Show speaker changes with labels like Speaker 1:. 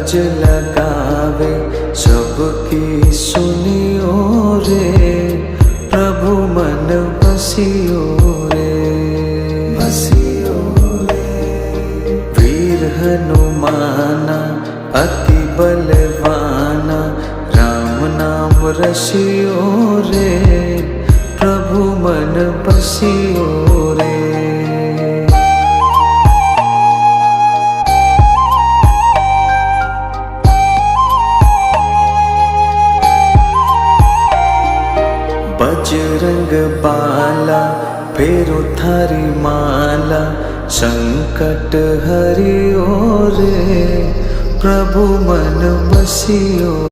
Speaker 1: अरज लगावे सबकी सुनियो रे, प्रभु मन बसियो रे, बसियो रे। वीर हनुमाना अति बलवाना, राम नाम रसियो रे, प्रभु मन बसियो रे। बजरंग बाला फेरो थारी माला, संकट हरियो रे, प्रभु मन बसियो।